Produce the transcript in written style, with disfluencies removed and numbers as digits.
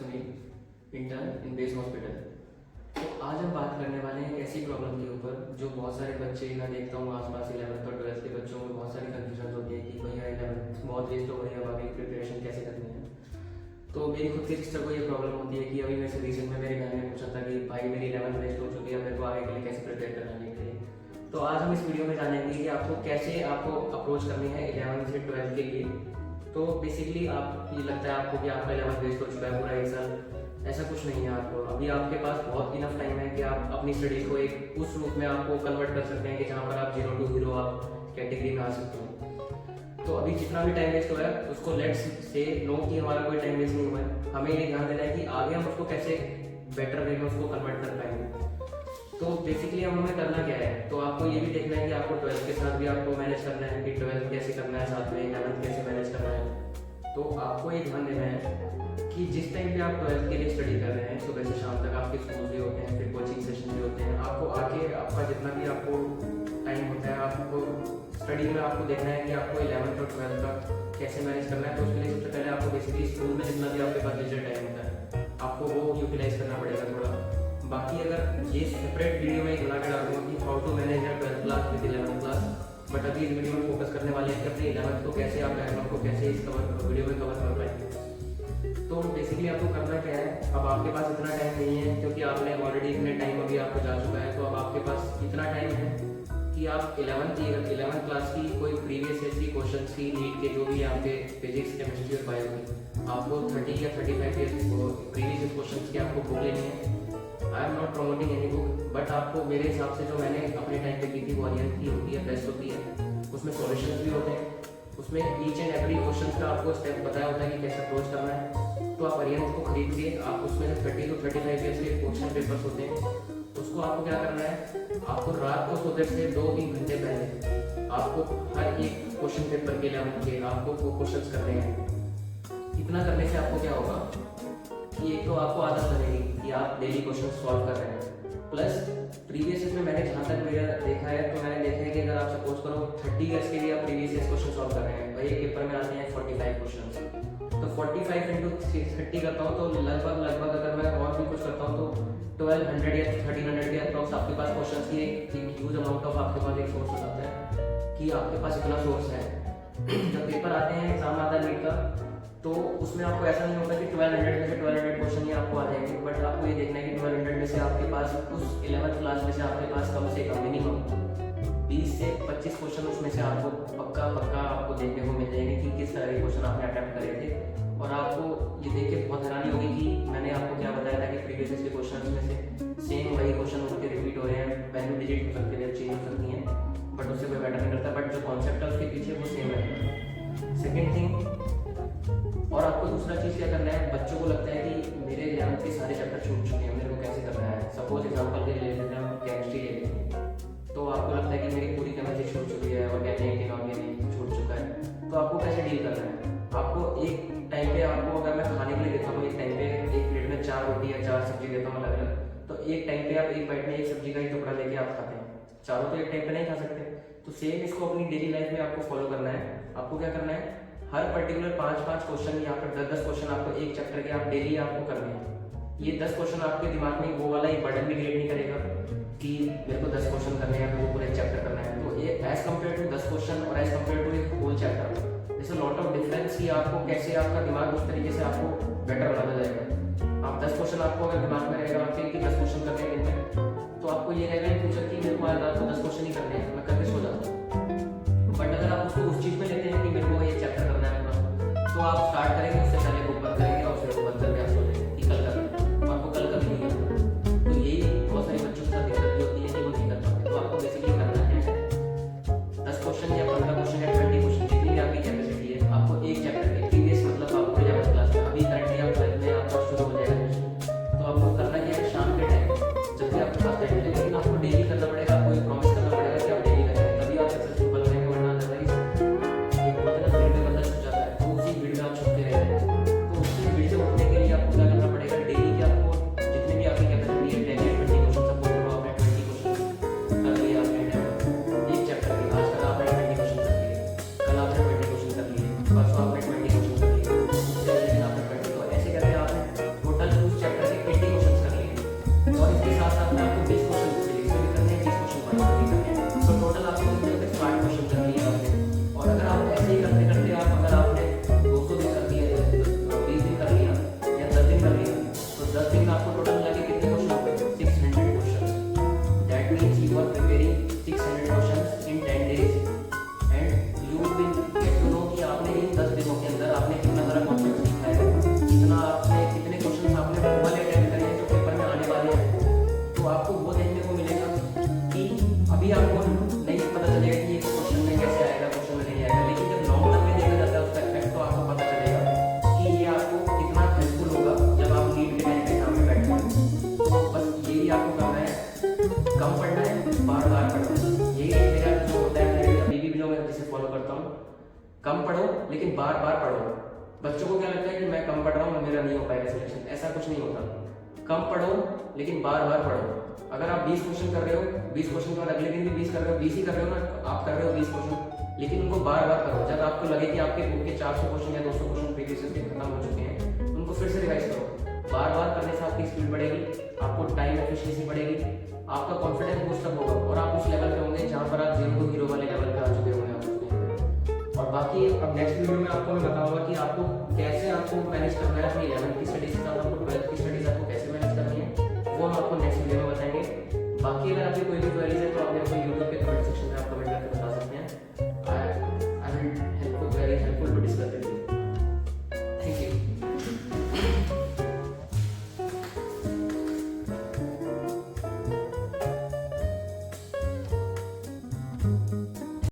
Sunil, intern in base hospital. तो आज हम बात करने वाले हैं एक ऐसी प्रॉब्लम के ऊपर जो बहुत सारे बच्चे, मैं देखता हूँ आसपास 11th और 12th के बच्चों में बहुत सारी कन्फ्यूजन होती है कि भैया 11th बहुत वेस्ट हो गई है, अब आगे प्रिपरेशन कैसे करनी है। तो मेरी खुद की सिस्टर को ये प्रॉब्लम होती है कि अभी मेरे से रिसेंट में मेरी बहन ने पूछा था कि भाई मेरी 11th वेस्ट हो चुकी है, मेरे को आगे के लिए कैसे प्रिपेयर कराने के लिए। तो आज हम इस वीडियो में जानेंगे कि आपको अप्रोच करनी है 11th से 12th के लिए। तो बेसिकली आप ये लगता है आपको कि आपका 11th वेस्ट हो चुका है पूरा एक साल, ऐसा कुछ नहीं है। आपको अभी आपके पास बहुत इनफ टाइम है कि आप अपनी स्टडीज को एक उस रूप में आपको कन्वर्ट कर सकते हैं कि जहाँ पर आप 0 to हीरो आप कैटेगरी में आ सकते हो। तो अभी जितना भी टाइम वेस्ट हुआ है उसको लेट्स से नो कि हमारा कोई टाइम वेस्ट नहीं हुआ है। हमें ये ध्यान देना है कि आगे हम उसको कैसे बेटर वे में उसको कन्वर्ट कर पाएंगे। तो बेसिकली अब हमें करना क्या है, तो आपको ये भी देखना है कि आपको 12th के साथ भी आपको मैनेज करना है कि 12th कैसे करना है, साथ में 11th कैसे मैनेज करना है। तो आपको ये ध्यान देना है कि जिस टाइम पे आप 12th के लिए स्टडी कर रहे हैं, सुबह से शाम तक आपके स्कूल भी होते हैं, फिर कोचिंग सेशन भी होते हैं, आपको आके आपका जितना भी आपको टाइम होता है आपको स्टडी में आपको देखना है कि आपको 11th और 12th का कैसे मैनेज करना है। तो उसके लिए सबसे पहले आपको बेसिकली स्कूल में जितना भी आपके पास लेजर टाइम होता है आपको वो यूटिलाइज करना पड़ेगा थोड़ा। बाकी अगर ये सेपरेट वीडियो में बना के डालूंगा कि how to manage your 12th class with 11th class, but अभी इस वीडियो में फोकस करने वाले हैं कि अपने 11th को कैसे आप बैकलॉग को कैसे इस वीडियो में कवर कर पाएंगे। तो बेसिकली आपको करना क्या है, अब आपके पास इतना टाइम नहीं है क्योंकि आपने ऑलरेडी इतने टाइम अभी आपको जा चुका है। तो अब आपके पास इतना टाइम है कि आप 11th क्लास की कोई प्रीवियस ईयर की क्वेश्चन की नीट के जो भी आपके फिजिक्स, केमिस्ट्री और बायो की आपको 30 या 35 ईयर्स प्रीवियस क्वेश्चन की आपको बुक लेनी है। I am not promoting any book, but आपको मेरे हिसाब से जो मैंने अपने टाइम पे की थी वो अरिहंत की होती है, बेस्ट होती है। उसमें सॉल्यूशंस भी होते हैं, उसमें ईच एंड एवरी क्वेश्चन का आपको स्टेप बताया होता है कि कैसे अप्रोच करना है। तो आप अरिहंत को खरीद के आप उसमें 30 to 35 ईयर्स के क्वेश्चन पेपर्स होते हैं, उसको आपको क्या करना है, आपको रात को सोते से 2-3 घंटे पहले आपको हर एक क्वेश्चन पेपर के 11th के आपको वो क्वेश्चन करने हैं। इतना करने से आपको क्या होगा कि एक तो आपको आदत बनेगी कि आप डेली क्वेश्चन सॉल्व कर रहे हैं, प्लस प्रीवियस ईयर में मैंने जहाँ तक मेरा देखा है तो मैंने देखा है कि अगर आप सपोज करो 30 ईयर्स के लिए आप प्रीवियस ईयर क्वेश्चन सॉल्व कर रहे हैं, भाई एक पेपर में आते हैं 45 क्वेश्चन, तो 45 into 30 करता हूँ तो लगभग अगर मैं और भी कुछ करता हूँ तो 1200 या 1300 के अप्रॉक्स आपके पास क्वेश्चन की एक ह्यूज अमाउंट ऑफ आपके पास एक सोर्स हो जाता है कि आपके पास इतना सोर्स है। जब पेपर आते हैं, एग्जाम आता है नीट का, तो उसमें आपको ऐसा नहीं होता कि 1200 में से 1200 क्वेश्चन ही आपको आ जाएंगे, बट आपको ये देखना है कि 1200 में से आपके पास उस 11th क्लास में से आपके पास कम से कम मिनिमम 20 से 25 क्वेश्चन उसमें से आपको पक्का आपको देखने को मिल जाएंगे कि किस तरह के क्वेश्चन आपने अटेम्प्ट करे थे। और आपको ये देख के बहुत हैरानी होगी कि मैंने आपको क्या बताया था कि प्रीवियस के क्वेश्चन में से सेम वही क्वेश्चन उनके रिपीट हो रहे हैं, वैल्यू डिजिट हो सकती है, चेंज हो सकती है, बट उससे कोई मैटर नहीं करता, बट जो कॉन्सेप्ट है उसके पीछे वो सेम रहेगा। सेकेंड थिंग, और आपको दूसरा चीज़ क्या करना है, बच्चों को लगता है कि मेरे 11th के सारे चैप्टर छूट चुके हैं, मेरे को कैसे करना है। सपोज एग्जाम्पल के लिए ले लेते हैं हम केमिस्ट्री ले लेते हैं, तो आपको लगता है कि मेरी पूरी केमिस्ट्री छूट चुकी है, ऑर्गेनिक, इनऑर्गेनिक छूट चुका है, तो आपको कैसे डील करना है। आपको एक टाइम पे आपको अगर मैं खाने के लिए देता हूँ, एक टाइम पे एक प्लेट में 4 रोटी या 4 सब्जी देता हूँ अलग अलग, तो एक टाइम पे आप एक बाइट में एक सब्जी का ही टुकड़ा लेके आप खाते हैं, चारों तो एक टाइम पे नहीं खा सकते। तो सेम इसको अपनी डेली लाइफ में आपको फॉलो करना है। आपको क्या करना है, हर पर्टिकुलर 5-5 क्वेश्चन या फिर 10-10 क्वेश्चन आपको एक चैप्टर के आप डेली आपको करने हैं। ये 10 क्वेश्चन आपके दिमाग में वो वाला एक बर्डन भी क्रिएट नहीं करेगा कि मेरे को 10 क्वेश्चन करने हैं, वो पूरा चैप्टर करना है। तो ये एज कम्पेयर टू 10 क्वेश्चन और एज कम्पेयर टू एक होल चैप्टर, जैसे लॉट ऑफ डिफरेंस कि आपको कैसे आपका दिमाग उस तरीके से आपको बेटर बनाना जाएगा। आप 10 क्वेश्चन आपको अगर दिमाग में रहेगा आपके कि 10 क्वेश्चन करने हैं दिन में, तो आपको ये रहेगा इन फ्यूचर कि मेरे को आज रात को 10 क्वेश्चन ही करने हैं, मैं करके सो जाता हूँ। बट अगर आप उसको उस चीज़ में लेते हैं कि मेरे को ये चैप्टर करना है अपना, तो आप स्टार्ट करेंगे, उससे पहले बुक बंद करेंगे और फिर बंद करके आप सो जाएंगे कि कल करना है, और आपको कल कभी नहीं करना। तो यही बहुत सारे बच्चों के साथ दिक्कत भी होती है कि वो नहीं कर पाते। तो आपको बेसिकली करना है 10 क्वेश्चन या 15 क्वेश्चन या 20 क्वेश्चन, जितनी भी आपकी कैपेसिटी है, आपको एक चैप्टर के प्रीवियस, मतलब आपको 11th क्लास में अभी करंटली आप 12th में आपका शुरू हो जाएगा, तो आपको करना क्या है, शाम के टाइम जब भी आप you are preparing 600 questions in 10 days and you will get to know कि आपने इन 10 दिनों के अंदर आपने कितना सारा कॉन्सेप्ट सीखा है, कितना आपने कितने क्वेश्चन आपने वो वाले अटेम्प्ट करे हैं जो पेपर में आने वाले हैं। तो आपको वो देखने को मिलेगा कि अभी आपको नहीं पता चलेगा कि ये क्वेश्चन में कैसे आएगा, क्वेश्चन में नहीं आएगा, लेकिन जब लॉन्ग टर्म में देखा जाता है उसका इफेक्ट, तो आपको पता चलेगा कि ये आपको कितना हेल्पफुल होगा जब आप नीट के टाइम एग्जाम में बैठे हैं। तो बस यही आपको करना है, कम पढ़ना है, बार बार पढ़ना है। यही मेरा जो होता है, मेरे अभी भी जो मैं जिसे फॉलो करता हूँ, कम पढ़ो लेकिन बार बार पढ़ो। बच्चों को क्या लगता है कि मैं कम पढ़ रहा हूँ मेरा नहीं हो पाएगा सिलेक्शन, ऐसा कुछ नहीं होता। कम पढ़ो लेकिन बार बार पढ़ो। अगर आप 20 क्वेश्चन कर रहे हो, 20 क्वेश्चन के बाद अगले दिन भी 20 कर रहे हो, 20 ही कर रहे हो ना, आप कर रहे हो 20 क्वेश्चन, लेकिन उनको बार बार करो। जब आपको लगे कि आपके बुक के 400 क्वेश्चन या 200 क्वेश्चन प्रीवियस के खत्म हो चुके हैं, उनको फिर से रिवाइज करो। बार बार करने से आपकी स्पीड बढ़ेगी, आपको टाइम एफिशिएंसी बढ़ेगी, आपका कॉन्फिडेंस बूस्टअप होगा और आप उस लेवल पे होंगे जहाँ पर आप 0 to हीरो वाले लेवल पे आ चुके होंगे आप उसमें। और बाकी अब नेक्स्ट वीडियो में आपको मैं बताऊंगा कि आपको कैसे आपको मैनेज करना है अपनी 11th की स्टडीज के साथ, आपको 12th की स्टडीज आपको कैसे मैनेज करनी है, वो हम आपको नेक्स्ट वीडियो में बताएंगे। बाकी अगर आपकी कोई भी क्वेरीज है तो आप मेरे को यूट्यूब के कमेंट सेक्शन